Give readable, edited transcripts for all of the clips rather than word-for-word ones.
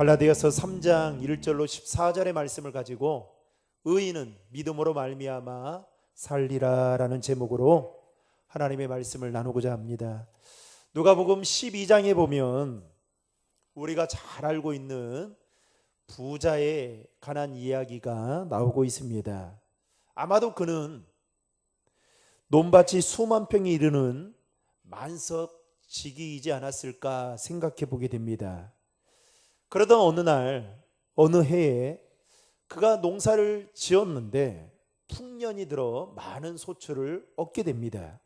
갈라디아서 3장 1절로 14절의 말씀을 가지고 의인은 믿음으로 말미암아 살리라라는 제목으로 하나님의 말씀을 나누고자 합니다. 누가복음 12장에 보면 우리가 잘 알고 있는 부자에 관한 이야기가 나오고 있습니다. 아마도 그는 논밭이 수만 평이 이르는 만석지기이지 않았을까 생각해 보게 됩니다. 그러던 어느 날 어느 해에 그가 농사를 지었는데 풍년이 들어 많은 소출을 얻게 됩니다.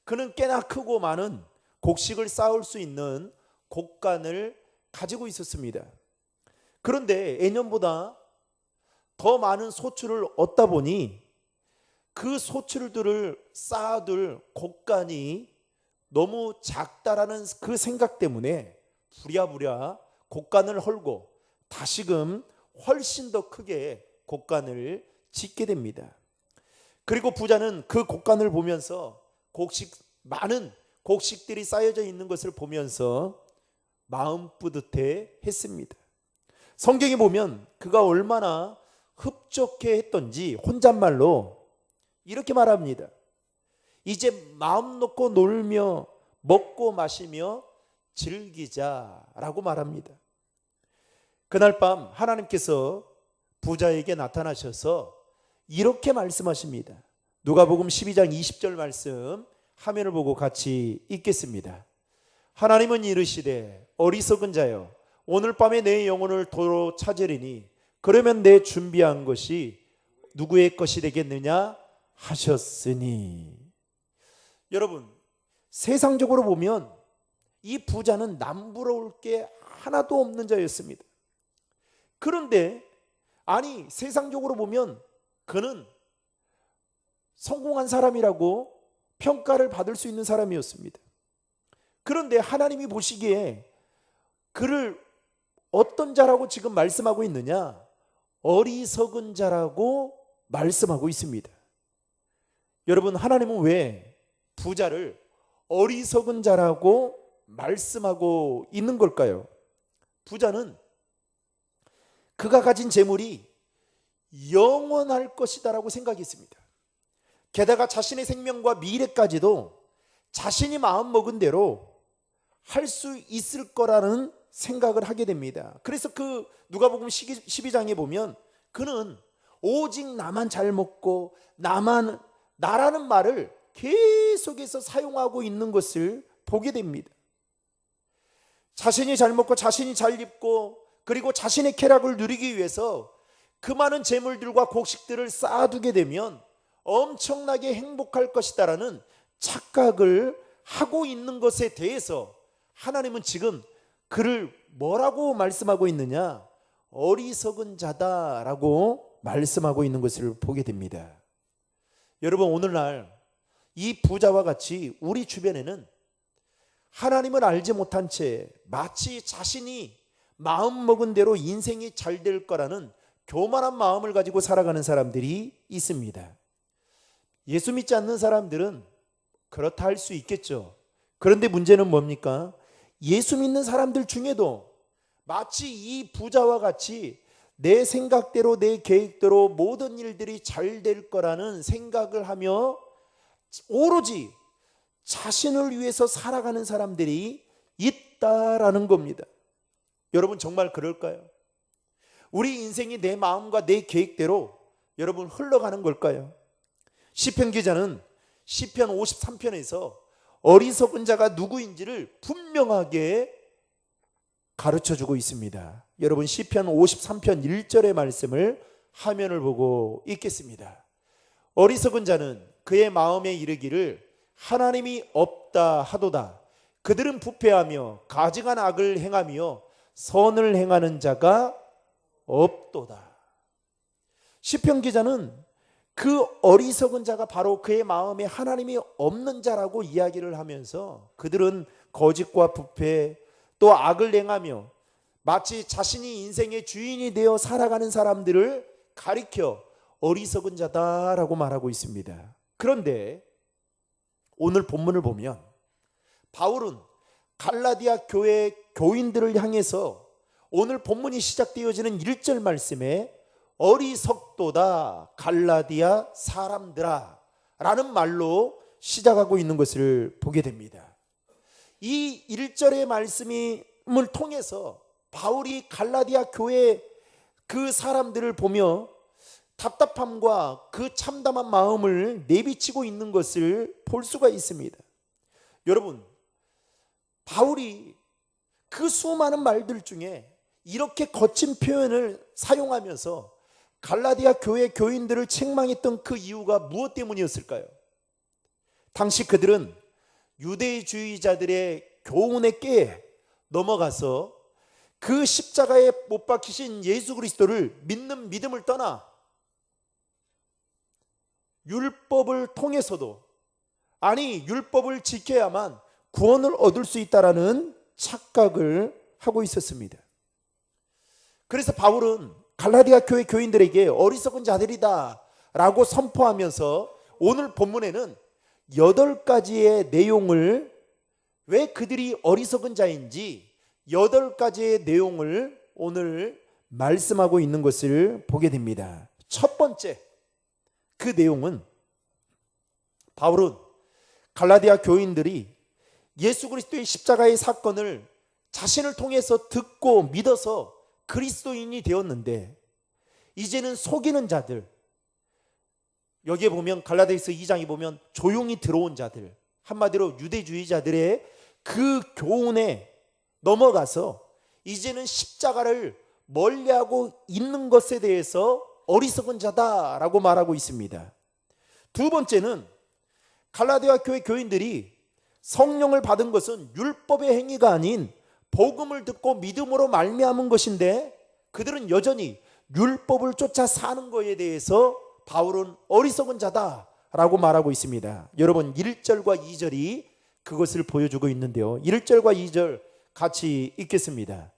그는 꽤나 크고 많은 곡식을 쌓을 수 있는 곡간을 가지고 있었습니다. 그런데 예년보다 더 많은 소출을 얻다 보니 그 소출들을 쌓아둘 곡간이 너무 작다라는 그 생각 때문에 부랴부랴 곡간을 헐고 다시금 훨씬 더 크게 곡간을 짓게 됩니다. 그리고 부자는 그 곡간을 보면서 많은 곡식들이 쌓여져 있는 것을 보면서 마음 뿌듯해 했습니다. 성경에 보면 그가 얼마나 흡족해 했던지 혼잣말로 이렇게 말합니다. 이제 마음 놓고 놀며 먹고 마시며 즐기자라고 말합니다. 그날 밤 하나님께서 부자에게 나타나셔서 이렇게 말씀하십니다. 누가복음 12장 20절 말씀 화면을 보고 같이 읽겠습니다. 하나님은 이르시되 어리석은 자여 오늘 밤에 내 영혼을 도로 찾으리니 그러면 내 준비한 것이 누구의 것이 되겠느냐 하셨으니. 여러분, 세상적으로 보면 이 부자는 남부러울 게 하나도 없는 자였습니다. 그런데 세상적으로 보면 그는 성공한 사람이라고 평가를 받을 수 있는 사람이었습니다. 그런데 하나님이 보시기에 그를 어떤 자라고 지금 말씀하고 있느냐? 어리석은 자라고 말씀하고 있습니다. 여러분, 하나님은 왜 부자를 어리석은 자라고 말씀하고 있는 걸까요? 부자는 그가 가진 재물이 영원할 것이다라고 생각했습니다. 게다가 자신의 생명과 미래까지도 자신이 마음먹은 대로 할 수 있을 거라는 생각을 하게 됩니다. 그래서 그 누가복음 12장에 보면 그는 오직 나만 잘 먹고 나라는 말을 계속해서 사용하고 있는 것을 보게 됩니다. 자신이 잘 먹고 자신이 잘 입고 그리고 자신의 쾌락을 누리기 위해서 그 많은 재물들과 곡식들을 쌓아두게 되면 엄청나게 행복할 것이다라는 착각을 하고 있는 것에 대해서 하나님은 지금 그를 뭐라고 말씀하고 있느냐? 어리석은 자다라고 말씀하고 있는 것을 보게 됩니다. 여러분, 오늘날 이 부자와 같이 우리 주변에는 하나님을 알지 못한 채 마치 자신이 마음먹은 대로 인생이 잘 될 거라는 교만한 마음을 가지고 살아가는 사람들이 있습니다. 예수 믿지 않는 사람들은 그렇다 할 수 있겠죠. 그런데 문제는 뭡니까? 예수 믿는 사람들 중에도 마치 이 부자와 같이 내 생각대로 내 계획대로 모든 일들이 잘 될 거라는 생각을 하며 오로지 자신을 위해서 살아가는 사람들이 있다라는 겁니다. 여러분, 정말 그럴까요? 우리 인생이 내 마음과 내 계획대로 여러분 흘러가는 걸까요? 시편 기자는 시편 53편에서 어리석은 자가 누구인지를 분명하게 가르쳐주고 있습니다. 여러분, 시편 53편 1절의 말씀을 화면을 보고 읽겠습니다. 어리석은 자는 그의 마음에 이르기를 하나님이 없다 하도다. 그들은 부패하며 가증한 악을 행하며 선을 행하는 자가 없도다. 시편 기자는 그 어리석은 자가 바로 그의 마음에 하나님이 없는 자라고 이야기를 하면서 그들은 거짓과 부패 또 악을 행하며 마치 자신이 인생의 주인이 되어 살아가는 사람들을 가리켜 어리석은 자다라고 말하고 있습니다. 그런데 오늘 본문을 보면 바울은 갈라디아 교회 교인들을 향해서 오늘 본문이 시작되어지는 1절 말씀에 어리석도다 갈라디아 사람들아 라는 말로 시작하고 있는 것을 보게 됩니다. 이 1절의 말씀을 통해서 바울이 갈라디아 교회 그 사람들을 보며 답답함과 그 참담한 마음을 내비치고 있는 것을 볼 수가 있습니다. 여러분, 바울이 그 수많은 말들 중에 이렇게 거친 표현을 사용하면서 갈라디아 교회 교인들을 책망했던 그 이유가 무엇 때문이었을까요? 당시 그들은 유대주의자들의 교훈에 깨 넘어가서 그 십자가에 못 박히신 예수 그리스도를 믿는 믿음을 떠나 율법을 통해서도 율법을 지켜야만 구원을 얻을 수 있다라는 착각을 하고 있었습니다. 그래서 바울은 갈라디아 교회 교인들에게 어리석은 자들이다 라고 선포하면서 오늘 본문에는 8가지의 내용을, 왜 그들이 어리석은 자인지 8가지의 내용을 오늘 말씀하고 있는 것을 보게 됩니다. 첫 번째, 그 내용은 바울은 갈라디아 교인들이 예수 그리스도의 십자가의 사건을 자신을 통해서 듣고 믿어서 그리스도인이 되었는데 이제는 속이는 자들, 여기에 보면 갈라디아서 2장에 보면 조용히 들어온 자들, 한마디로 유대주의자들의 그 교훈에 넘어가서 이제는 십자가를 멀리하고 있는 것에 대해서 어리석은 자다라고 말하고 있습니다. 두 번째는 갈라디아 교회 교인들이 성령을 받은 것은 율법의 행위가 아닌 복음을 듣고 믿음으로 말미암은 것인데 그들은 여전히 율법을 쫓아 사는 것에 대해서 바울은 어리석은 자다라고 말하고 있습니다. 여러분, 1절과 2절이 그것을 보여주고 있는데요, 1절과 2절 같이 읽겠습니다.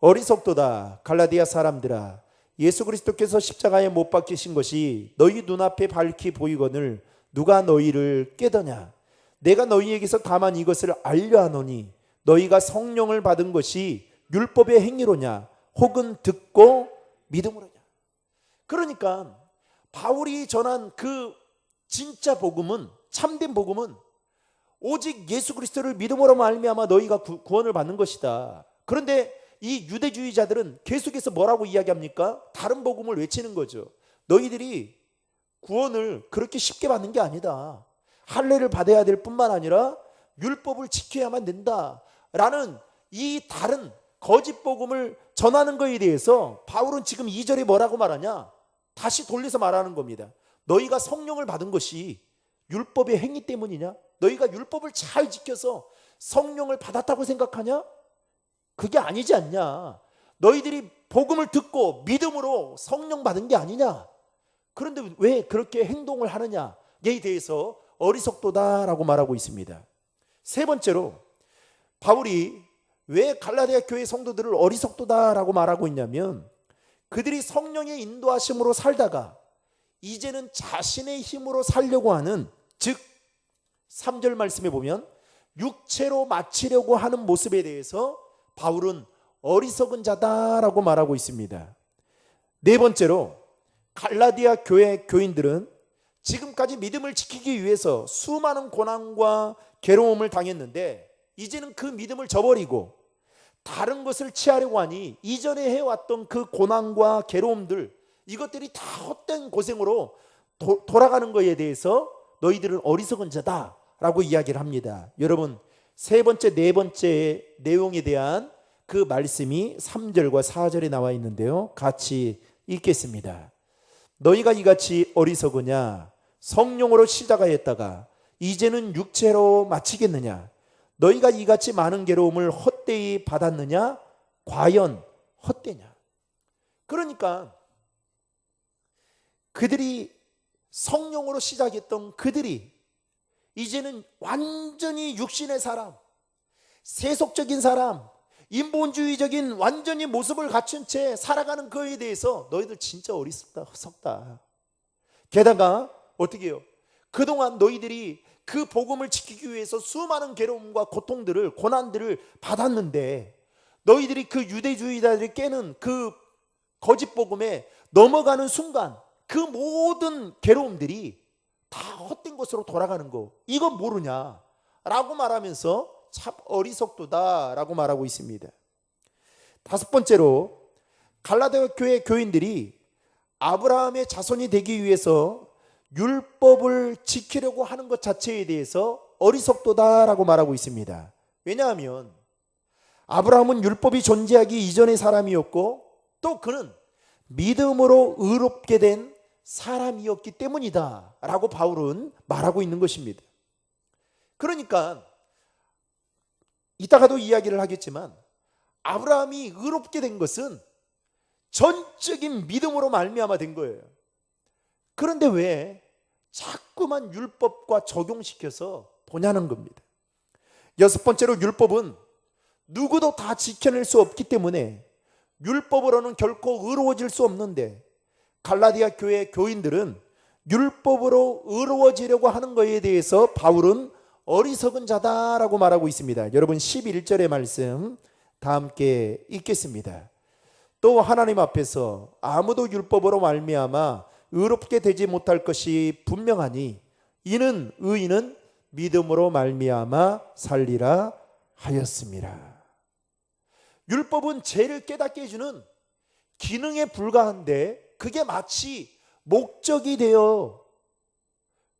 어리석도다 갈라디아 사람들아, 예수 그리스도께서 십자가에 못 박히신 것이 너희 눈앞에 밝히 보이거늘 누가 너희를 깨더냐? 내가 너희에게서 다만 이것을 알려하노니 너희가 성령을 받은 것이 율법의 행위로냐 혹은 듣고 믿음으로냐? 그러니까 바울이 전한 그 진짜 복음은, 참된 복음은 오직 예수 그리스도를 믿음으로 말미암아 너희가 구원을 받는 것이다. 그런데 이 유대주의자들은 계속해서 뭐라고 이야기합니까? 다른 복음을 외치는 거죠. 너희들이 구원을 그렇게 쉽게 받는 게 아니다. 할례를 받아야 될 뿐만 아니라 율법을 지켜야만 된다 라는 이 다른 거짓 복음을 전하는 것에 대해서 바울은 지금 2절에 뭐라고 말하냐? 다시 돌려서 말하는 겁니다. 너희가 성령을 받은 것이 율법의 행위 때문이냐? 너희가 율법을 잘 지켜서 성령을 받았다고 생각하냐? 그게 아니지 않냐? 너희들이 복음을 듣고 믿음으로 성령 받은 게 아니냐? 그런데 왜 그렇게 행동을 하느냐에 대해서 어리석도다라고 말하고 있습니다. 세 번째로 바울이 왜 갈라디아 교회 성도들을 어리석도다라고 말하고 있냐면 그들이 성령의 인도하심으로 살다가 이제는 자신의 힘으로 살려고 하는, 즉 3절 말씀에 보면 육체로 마치려고 하는 모습에 대해서 바울은 어리석은 자다라고 말하고 있습니다. 네 번째로 갈라디아 교회 교인들은 지금까지 믿음을 지키기 위해서 수많은 고난과 괴로움을 당했는데 이제는 그 믿음을 저버리고 다른 것을 취하려고 하니 이전에 해왔던 그 고난과 괴로움들, 이것들이 다 헛된 고생으로 돌아가는 것에 대해서 너희들은 어리석은 자다라고 이야기를 합니다. 여러분, 세 번째, 네 번째 내용에 대한 그 말씀이 3절과 4절에 나와 있는데요, 같이 읽겠습니다. 너희가 이같이 어리석으냐? 성령으로 시작하였다가 이제는 육체로 마치겠느냐? 너희가 이같이 많은 괴로움을 헛되이 받았느냐? 과연 헛되냐? 그러니까 그들이 성령으로 시작했던 그들이 이제는 완전히 육신의 사람, 세속적인 사람, 인본주의적인 완전히 모습을 갖춘 채 살아가는 그에 대해서 너희들 진짜 어리석다. 게다가 어떻게 해요? 그동안 너희들이 그 복음을 지키기 위해서 수많은 괴로움과 고통들을, 고난들을 받았는데 너희들이 그 유대주의자들이 깨는 그 거짓 복음에 넘어가는 순간 그 모든 괴로움들이 다 헛된 것으로 돌아가는 거, 이건 모르냐 라고 말하면서 참 어리석도다 라고 말하고 있습니다. 다섯 번째로, 갈라디아 교회 교인들이 아브라함의 자손이 되기 위해서 율법을 지키려고 하는 것 자체에 대해서 어리석도다라고 말하고 있습니다. 왜냐하면 아브라함은 율법이 존재하기 이전의 사람이었고 또 그는 믿음으로 의롭게 된 사람이었기 때문이다 라고 바울은 말하고 있는 것입니다. 그러니까 이따가도 이야기를 하겠지만 아브라함이 의롭게 된 것은 전적인 믿음으로 말미암아 된 거예요. 그런데 왜 자꾸만 율법과 적용시켜서 보냐는 겁니다. 여섯 번째로, 율법은 누구도 다 지켜낼 수 없기 때문에 율법으로는 결코 의로워질 수 없는데, 갈라디아 교회 교인들은 율법으로 의로워지려고 하는 것에 대해서 바울은 어리석은 자다라고 말하고 있습니다. 여러분 11절의 말씀 다 함께 읽겠습니다. 또 하나님 앞에서 아무도 율법으로 말미암아 의롭게 되지 못할 것이 분명하니 이는 의인은 믿음으로 말미암아 살리라 하였습니다. 율법은 죄를 깨닫게 해주는 기능에 불과한데 그게 마치 목적이 되어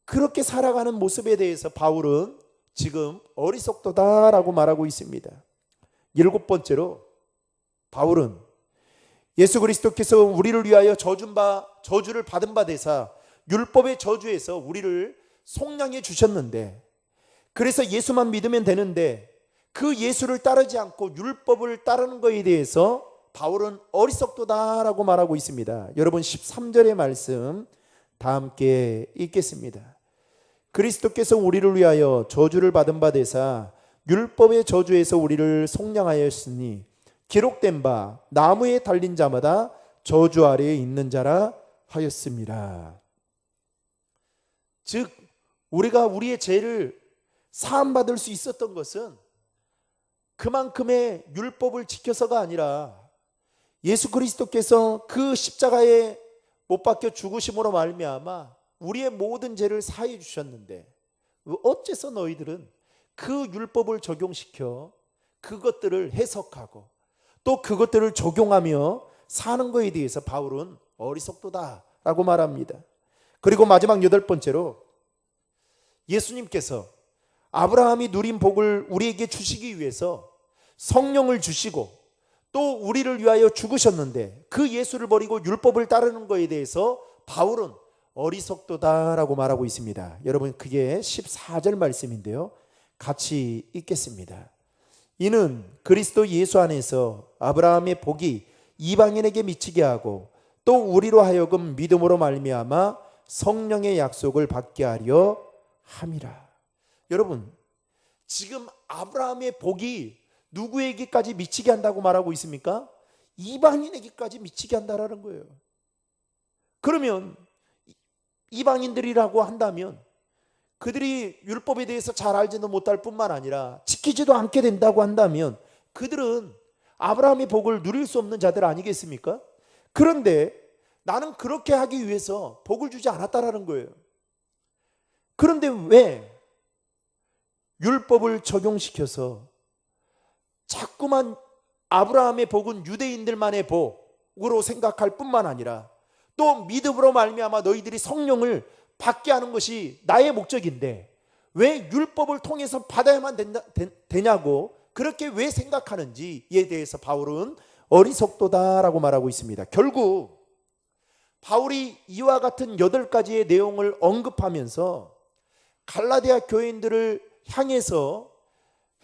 그렇게 살아가는 모습에 대해서 바울은 지금 어리석도다라고 말하고 있습니다. 일곱 번째로, 바울은 예수 그리스도께서 우리를 위하여 저주를 받은 바 되사 율법의 저주에서 우리를 속량해 주셨는데, 그래서 예수만 믿으면 되는데 그 예수를 따르지 않고 율법을 따르는 것에 대해서 바울은 어리석도다라고 말하고 있습니다. 여러분 13절의 말씀 다 함께 읽겠습니다. 그리스도께서 우리를 위하여 저주를 받은 바 되사 율법의 저주에서 우리를 속량하였으니 기록된 바 나무에 달린 자마다 저주 아래에 있는 자라 하였습니다. 즉 우리가 우리의 죄를 사함받을 수 있었던 것은 그만큼의 율법을 지켜서가 아니라 예수 그리스도께서 그 십자가에 못 박혀 죽으심으로 말미암아 우리의 모든 죄를 사해 주셨는데, 어째서 너희들은 그 율법을 적용시켜 그것들을 해석하고 또 그것들을 적용하며 사는 것에 대해서 바울은 어리석도다라고 말합니다. 그리고 마지막 여덟 번째로, 예수님께서 아브라함이 누린 복을 우리에게 주시기 위해서 성령을 주시고 또 우리를 위하여 죽으셨는데 그 예수를 버리고 율법을 따르는 것에 대해서 바울은 어리석도다라고 말하고 있습니다. 여러분 그게 14절 말씀인데요, 같이 읽겠습니다. 이는 그리스도 예수 안에서 아브라함의 복이 이방인에게 미치게 하고 또 우리로 하여금 믿음으로 말미암아 성령의 약속을 받게 하려 함이라. 여러분 지금 아브라함의 복이 누구에게까지 미치게 한다고 말하고 있습니까? 이방인에게까지 미치게 한다라는 거예요. 그러면 이방인들이라고 한다면 그들이 율법에 대해서 잘 알지도 못할 뿐만 아니라 지키지도 않게 된다고 한다면 그들은 아브라함의 복을 누릴 수 없는 자들 아니겠습니까? 그런데 나는 그렇게 하기 위해서 복을 주지 않았다라는 거예요. 그런데 왜 율법을 적용시켜서 자꾸만 아브라함의 복은 유대인들만의 복으로 생각할 뿐만 아니라 또 믿음으로 말미암아 너희들이 성령을 받게 하는 것이 나의 목적인데 왜 율법을 통해서 받아야만 되냐고 그렇게 왜 생각하는지에 대해서 바울은 어리석도다라고 말하고 있습니다. 결국 바울이 이와 같은 8가지의 내용을 언급하면서 갈라디아 교인들을 향해서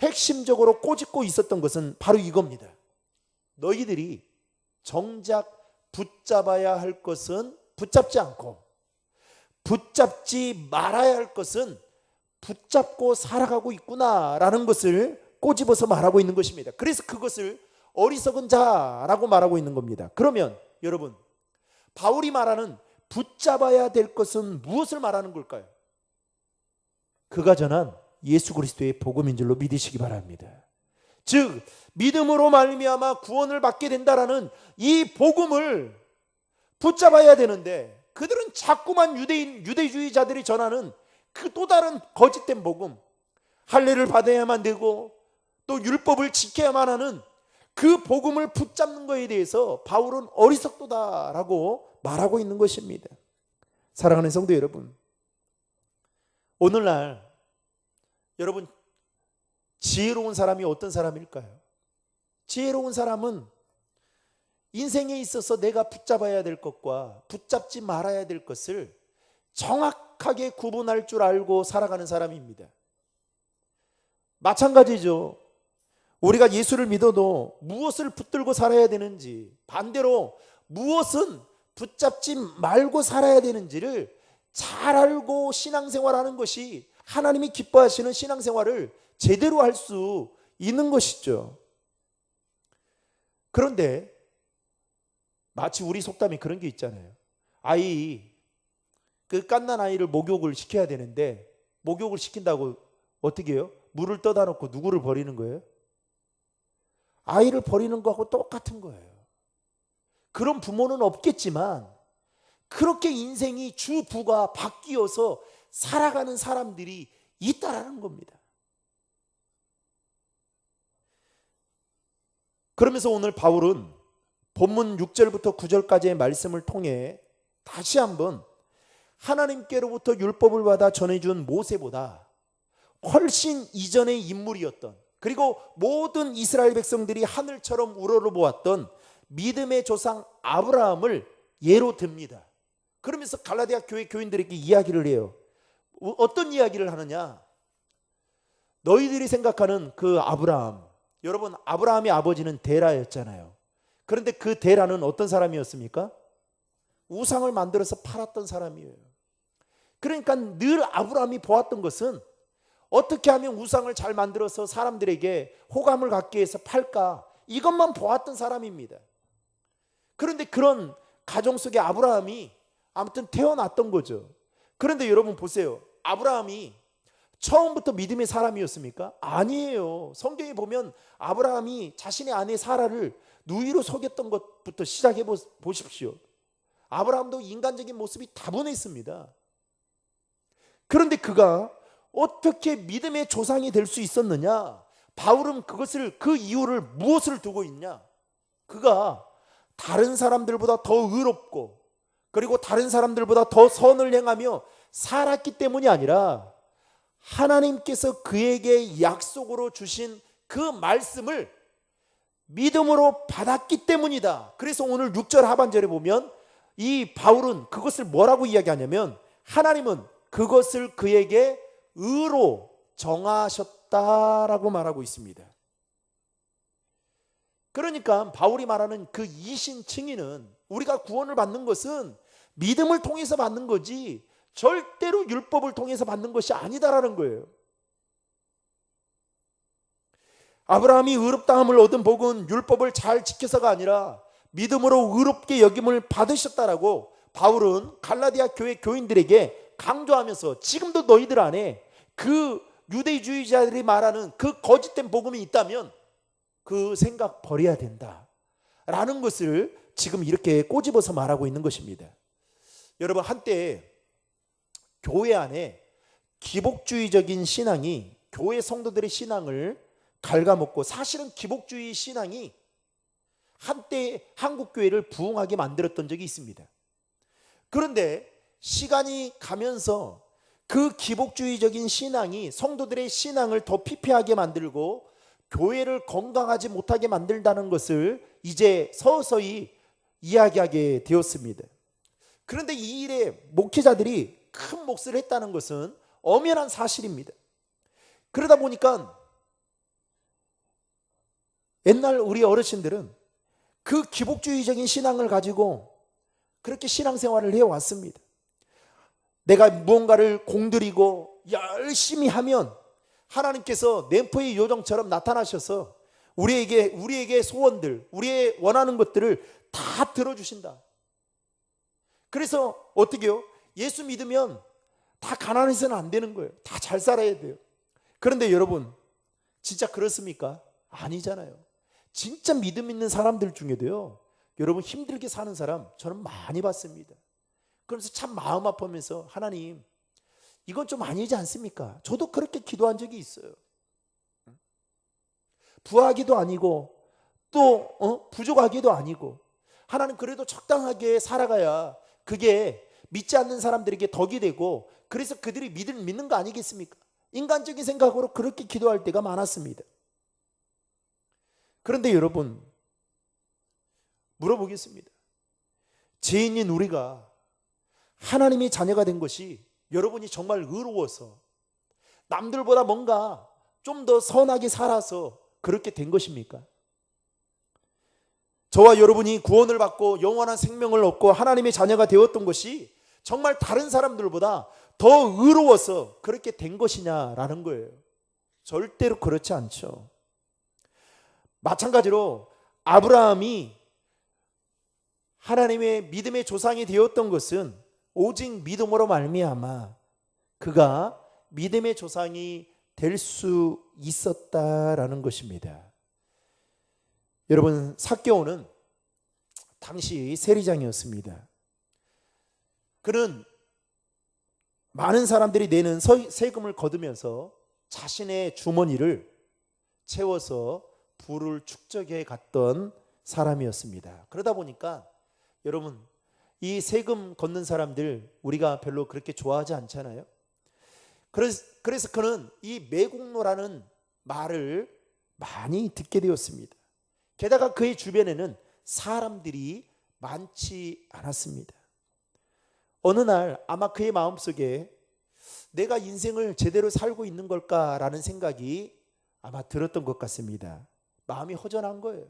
핵심적으로 꼬집고 있었던 것은 바로 이겁니다. 너희들이 정작 붙잡아야 할 것은 붙잡지 않고 붙잡지 말아야 할 것은 붙잡고 살아가고 있구나라는 것을 꼬집어서 말하고 있는 것입니다. 그래서 그것을 어리석은 자라고 말하고 있는 겁니다. 그러면 여러분 바울이 말하는 붙잡아야 될 것은 무엇을 말하는 걸까요? 그가 전한 예수 그리스도의 복음인 줄로 믿으시기 바랍니다. 즉 믿음으로 말미암아 구원을 받게 된다라는 이 복음을 붙잡아야 되는데, 그들은 자꾸만 유대주의자들이 전하는 그 또 다른 거짓된 복음, 할례를 받아야만 되고 또 율법을 지켜야만 하는 그 복음을 붙잡는 것에 대해서 바울은 어리석도다라고 말하고 있는 것입니다. 사랑하는 성도 여러분, 오늘날 여러분, 지혜로운 사람이 어떤 사람일까요? 지혜로운 사람은 인생에 있어서 내가 붙잡아야 될 것과 붙잡지 말아야 될 것을 정확하게 구분할 줄 알고 살아가는 사람입니다. 마찬가지죠. 우리가 예수를 믿어도 무엇을 붙들고 살아야 되는지, 반대로 무엇은 붙잡지 말고 살아야 되는지를 잘 알고 신앙생활하는 것이 하나님이 기뻐하시는 신앙생활을 제대로 할 수 있는 것이죠. 그런데 마치 우리 속담에 그런 게 있잖아요. 그 갓난 아이를 목욕을 시켜야 되는데, 목욕을 시킨다고 어떻게 해요? 물을 떠다 놓고 누구를 버리는 거예요? 아이를 버리는 거하고 똑같은 거예요. 그런 부모는 없겠지만 그렇게 인생이 주부가 바뀌어서 살아가는 사람들이 있다라는 겁니다. 그러면서 오늘 바울은 본문 6절부터 9절까지의 말씀을 통해 다시 한번 하나님께로부터 율법을 받아 전해준 모세보다 훨씬 이전의 인물이었던, 그리고 모든 이스라엘 백성들이 하늘처럼 우러러보았던 믿음의 조상 아브라함을 예로 듭니다. 그러면서 갈라디아 교회 교인들에게 이야기를 해요. 어떤 이야기를 하느냐? 너희들이 생각하는 그 아브라함, 여러분, 아브라함의 아버지는 데라였잖아요. 그런데 그 데라는 어떤 사람이었습니까? 우상을 만들어서 팔았던 사람이에요. 그러니까 늘 아브라함이 보았던 것은 어떻게 하면 우상을 잘 만들어서 사람들에게 호감을 갖기 위해서 팔까, 이것만 보았던 사람입니다. 그런데 그런 가정 속에 아브라함이 아무튼 태어났던 거죠. 그런데 여러분 보세요. 아브라함이 처음부터 믿음의 사람이었습니까? 아니에요. 성경에 보면 아브라함이 자신의 아내 사라를 누이로 속였던 것부터 시작해 보십시오. 아브라함도 인간적인 모습이 다분했습니다. 그런데 그가 어떻게 믿음의 조상이 될 수 있었느냐? 바울은 그 이유를 무엇을 두고 있냐? 그가 다른 사람들보다 더 의롭고, 그리고 다른 사람들보다 더 선을 행하며 살았기 때문이 아니라 하나님께서 그에게 약속으로 주신 그 말씀을 믿음으로 받았기 때문이다. 그래서 오늘 6절 하반절에 보면 이 바울은 그것을 뭐라고 이야기하냐면, 하나님은 그것을 그에게 의로 정하셨다라고 말하고 있습니다. 그러니까 바울이 말하는 그 이신 칭의는, 우리가 구원을 받는 것은 믿음을 통해서 받는 거지 절대로 율법을 통해서 받는 것이 아니다라는 거예요. 아브라함이 의롭다함을 얻은 복은 율법을 잘 지켜서가 아니라 믿음으로 의롭게 여김을 받으셨다라고 바울은 갈라디아 교회 교인들에게 강조하면서, 지금도 너희들 안에 그 유대주의자들이 말하는 그 거짓된 복음이 있다면 그 생각 버려야 된다 라는 것을 지금 이렇게 꼬집어서 말하고 있는 것입니다. 여러분, 한때 교회 안에 기복주의적인 신앙이 교회 성도들의 신앙을 갉아먹고, 사실은 기복주의 신앙이 한때 한국 교회를 부흥하게 만들었던 적이 있습니다. 그런데 시간이 가면서 그 기복주의적인 신앙이 성도들의 신앙을 더 피폐하게 만들고 교회를 건강하지 못하게 만들다는 것을 이제 서서히 이야기하게 되었습니다. 그런데 이 일에 목회자들이 큰 몫을 했다는 것은 엄연한 사실입니다. 그러다 보니까 옛날 우리 어르신들은 그 기복주의적인 신앙을 가지고 그렇게 신앙생활을 해왔습니다. 내가 무언가를 공들이고 열심히 하면 하나님께서 램프의 요정처럼 나타나셔서 우리에게 소원들, 우리의 원하는 것들을 다 들어주신다. 그래서 어떻게 해요? 예수 믿으면 다 가난해서는 안 되는 거예요. 다 잘 살아야 돼요. 그런데 여러분, 진짜 그렇습니까? 아니잖아요. 진짜 믿음 있는 사람들 중에도요, 여러분 힘들게 사는 사람 저는 많이 봤습니다. 그래서 참 마음 아프면서 하나님 이건 좀 아니지 않습니까? 저도 그렇게 기도한 적이 있어요. 부하기도 아니고 또 부족하기도 아니고 하나님 그래도 적당하게 살아가야 그게 믿지 않는 사람들에게 덕이 되고 그래서 그들이 믿는 거 아니겠습니까? 인간적인 생각으로 그렇게 기도할 때가 많았습니다. 그런데 여러분 물어보겠습니다. 죄인인 우리가 하나님의 자녀가 된 것이 여러분이 정말 의로워서 남들보다 뭔가 좀 더 선하게 살아서 그렇게 된 것입니까? 저와 여러분이 구원을 받고 영원한 생명을 얻고 하나님의 자녀가 되었던 것이 정말 다른 사람들보다 더 의로워서 그렇게 된 것이냐라는 거예요. 절대로 그렇지 않죠. 마찬가지로 아브라함이 하나님의 믿음의 조상이 되었던 것은 오직 믿음으로 말미암아 그가 믿음의 조상이 될 수 있었다라는 것입니다. 여러분 삭개오는 당시 세리장이었습니다. 그는 많은 사람들이 내는 세금을 거두면서 자신의 주머니를 채워서 부를 축적해 갔던 사람이었습니다. 그러다 보니까 여러분 이 세금 걷는 사람들 우리가 별로 그렇게 좋아하지 않잖아요. 그래서 그는 이 매국노라는 말을 많이 듣게 되었습니다. 게다가 그의 주변에는 사람들이 많지 않았습니다. 어느 날 아마 그의 마음속에 내가 인생을 제대로 살고 있는 걸까라는 생각이 아마 들었던 것 같습니다. 마음이 허전한 거예요.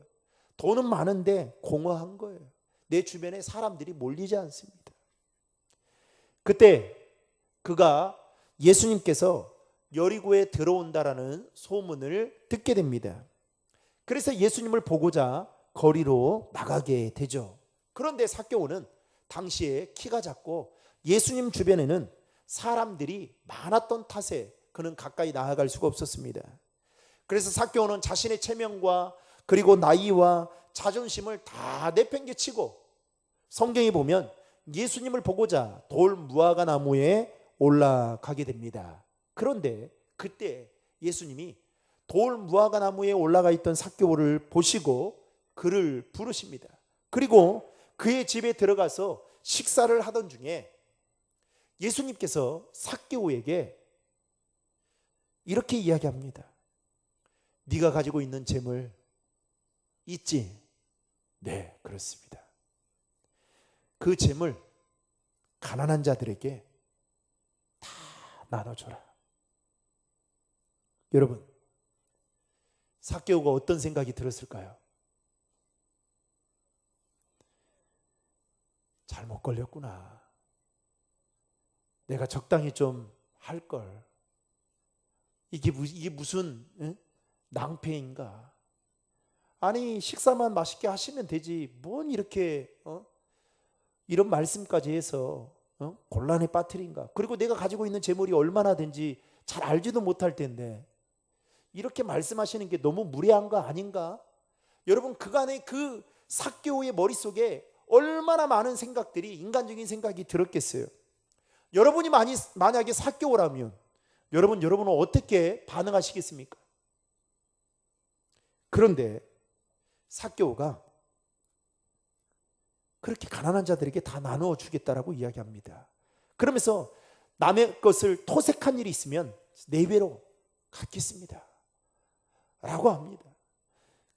돈은 많은데 공허한 거예요. 내 주변에 사람들이 몰리지 않습니다. 그때 그가 예수님께서 여리고에 들어온다라는 소문을 듣게 됩니다. 그래서 예수님을 보고자 거리로 나가게 되죠. 그런데 삭개오는 당시에 키가 작고 예수님 주변에는 사람들이 많았던 탓에 그는 가까이 나아갈 수가 없었습니다. 그래서 삭개오는 자신의 체면과 그리고 나이와 자존심을 다 내팽개치고 성경에 보면 예수님을 보고자 돌 무화과 나무에 올라가게 됩니다. 그런데 그때 예수님이 돌 무화과 나무에 올라가 있던 삭개오를 보시고 그를 부르십니다. 그리고 그의 집에 들어가서 식사를 하던 중에 예수님께서 삭개오에게 이렇게 이야기합니다. 네가 가지고 있는 재물 있지? 네, 그렇습니다. 그 재물 가난한 자들에게 다 나눠줘라. 여러분 삭개오가 어떤 생각이 들었을까요? 잘못 걸렸구나. 내가 적당히 좀 할걸. 이게 무슨 낭패인가? 아니 식사만 맛있게 하시면 되지 뭔 이렇게 이런 말씀까지 해서 곤란에 빠뜨린가? 그리고 내가 가지고 있는 재물이 얼마나 된지 잘 알지도 못할 텐데 이렇게 말씀하시는 게 너무 무례한 거 아닌가? 여러분 그간의 그 삭개오의 머릿속에 얼마나 많은 생각들이 인간적인 생각이 들었겠어요. 여러분이 만약에 삭개오라면 여러분은 어떻게 반응하시겠습니까? 그런데 삭개오가 그렇게 가난한 자들에게 다 나누어 주겠다라고 이야기합니다. 그러면서 남의 것을 토색한 일이 있으면 4배로 갚겠습니다 라고 합니다.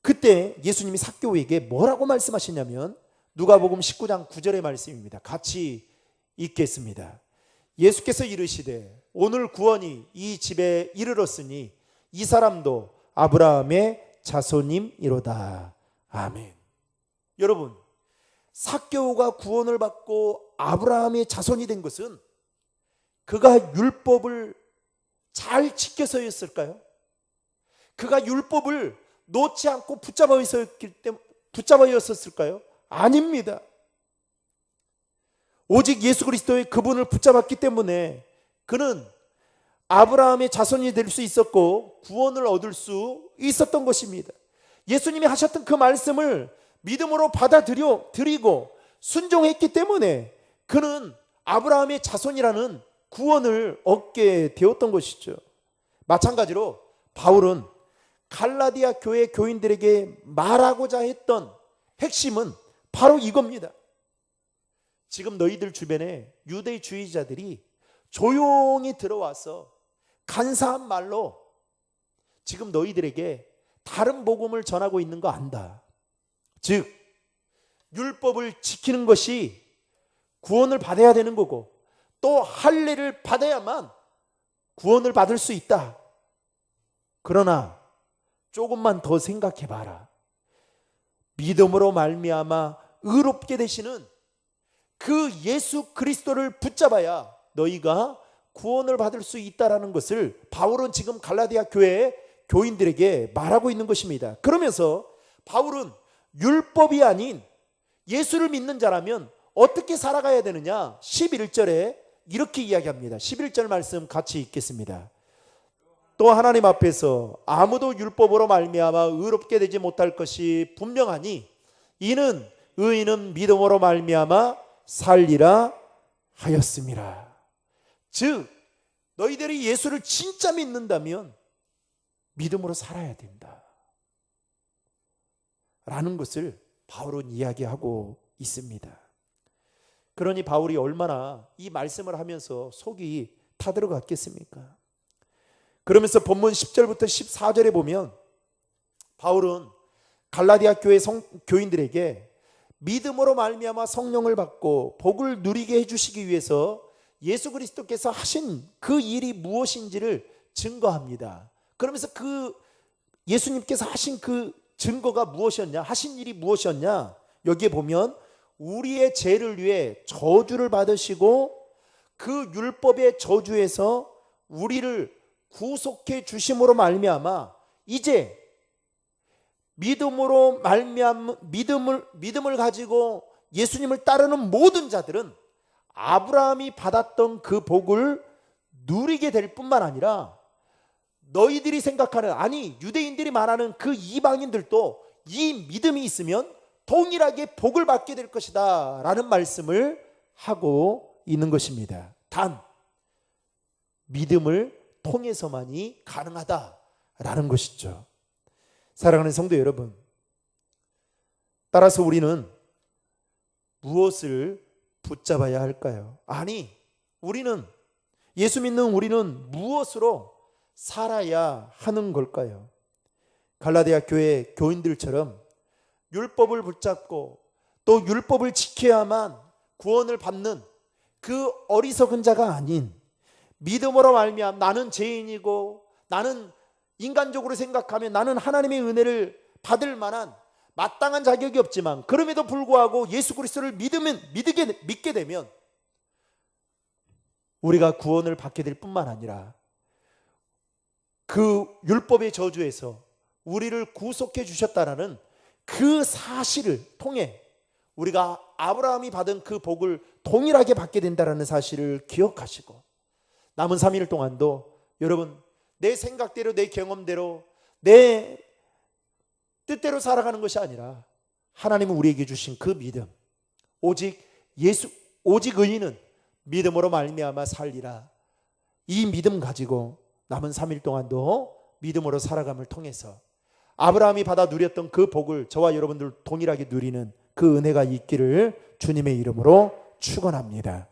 그때 예수님이 삭개오에게 뭐라고 말씀하시냐면 누가복음 19장 9절의 말씀입니다. 같이 읽겠습니다. 예수께서 이르시되 오늘 구원이 이 집에 이르렀으니 이 사람도 아브라함의 자손임이로다. 아멘. 여러분 삭개오가 구원을 받고 아브라함의 자손이 된 것은 그가 율법을 잘 지켜서였을까요? 그가 율법을 놓지 않고 붙잡아였을까요? 아닙니다. 오직 예수 그리스도의 그분을 붙잡았기 때문에 그는 아브라함의 자손이 될 수 있었고 구원을 얻을 수 있었던 것입니다. 예수님이 하셨던 그 말씀을 믿음으로 받아들이고 순종했기 때문에 그는 아브라함의 자손이라는 구원을 얻게 되었던 것이죠. 마찬가지로 바울은 갈라디아 교회 교인들에게 말하고자 했던 핵심은 바로 이겁니다. 지금 너희들 주변에 유대주의자들이 조용히 들어와서 간사한 말로 지금 너희들에게 다른 복음을 전하고 있는 거 안다. 즉 율법을 지키는 것이 구원을 받아야 되는 거고 또 할례를 받아야만 구원을 받을 수 있다. 그러나 조금만 더 생각해 봐라. 믿음으로 말미암아 의롭게 되시는 그 예수 그리스도를 붙잡아야 너희가 구원을 받을 수 있다라는 것을 바울은 지금 갈라디아 교회 교인들에게 말하고 있는 것입니다. 그러면서 바울은 율법이 아닌 예수를 믿는 자라면 어떻게 살아가야 되느냐? 11절에 이렇게 이야기합니다. 11절 말씀 같이 읽겠습니다. 또 하나님 앞에서 아무도 율법으로 말미암아 의롭게 되지 못할 것이 분명하니 이는 의인은 믿음으로 말미암아 살리라 하였음이라. 즉 너희들이 예수를 진짜 믿는다면 믿음으로 살아야 된다 라는 것을 바울은 이야기하고 있습니다. 그러니 바울이 얼마나 이 말씀을 하면서 속이 타들어갔겠습니까? 그러면서 본문 10절부터 14절에 보면 바울은 갈라디아 교회 교인들에게 믿음으로 말미암아 성령을 받고 복을 누리게 해주시기 위해서 예수 그리스도께서 하신 그 일이 무엇인지를 증거합니다. 그러면서 그 예수님께서 하신 그 증거가 무엇이었냐, 하신 일이 무엇이었냐, 여기에 보면 우리의 죄를 위해 저주를 받으시고 그 율법의 저주에서 우리를 구속해 주심으로 말미암아 이제 믿음으로 말미암 믿음을 가지고 예수님을 따르는 모든 자들은 아브라함이 받았던 그 복을 누리게 될 뿐만 아니라 너희들이 생각하는, 아니 유대인들이 말하는 그 이방인들도 이 믿음이 있으면 동일하게 복을 받게 될 것이다 라는 말씀을 하고 있는 것입니다. 단 믿음을 통해서만이 가능하다라는 것이죠. 사랑하는 성도 여러분, 따라서 우리는 무엇을 붙잡아야 할까요? 아니, 예수 믿는 우리는 무엇으로 살아야 하는 걸까요? 갈라디아 교회 교인들처럼 율법을 붙잡고 또 율법을 지켜야만 구원을 받는 그 어리석은 자가 아닌 믿음으로 말미암아 나는 죄인이고 나는 인간적으로 생각하면 나는 하나님의 은혜를 받을 만한 마땅한 자격이 없지만 그럼에도 불구하고 예수 그리스도를 믿게 되면 우리가 구원을 받게 될 뿐만 아니라 그 율법의 저주에서 우리를 구속해 주셨다라는 그 사실을 통해 우리가 아브라함이 받은 그 복을 동일하게 받게 된다는 사실을 기억하시고 남은 3일 동안도 여러분 내 생각대로 내 경험대로 내 뜻대로 살아가는 것이 아니라 하나님은 우리에게 주신 그 믿음, 오직 의인은 믿음으로 말미암아 살리라, 이 믿음 가지고 남은 3일 동안도 믿음으로 살아감을 통해서 아브라함이 받아 누렸던 그 복을 저와 여러분들 동일하게 누리는 그 은혜가 있기를 주님의 이름으로 축원합니다.